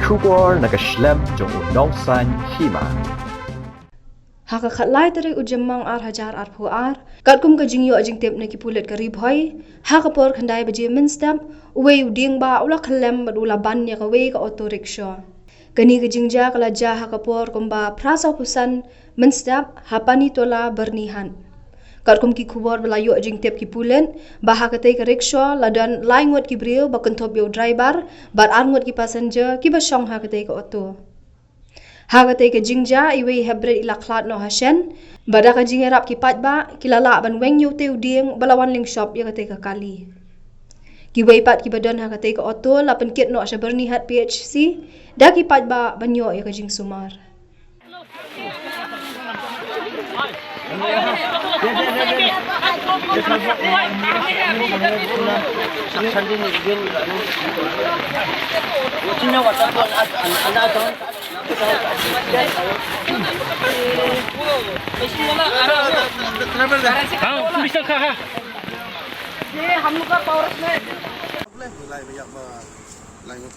Kubor nakaslem jong unongsan hima. Haka khatlai tere ujamang ar hajar ar phu ar kat kum ka jingyo ajing tep na ki pulet karib hoy haka por khandai baje minstam uwe uding ba ula khalem badula ban ya ka we ka auto rickshaw kani ka jingja kala ja haka por kumba prasa pusan minstam hapani tola bernihan kat kum ki khubor bala yo ajing tep ki pulen ba haka te ka rickshaw ladan lai ngot ki brio ba kontop yo driver bar ar ngot ki passenger ki ba shong haka te ka auto Hagate ke jingja iwe hebred ila klat no hashen bada ka jingerap ki patba kilala ban weng yu teu dieng balawan ling shop ya kate ka kali ki wei pat ki badan hagate ka auto la pen kit no asha berni hat PHC da ki patba banyo ya ka jing sumar bisa kah? ये हम लोग का पावर में लाइ भैया लाइन में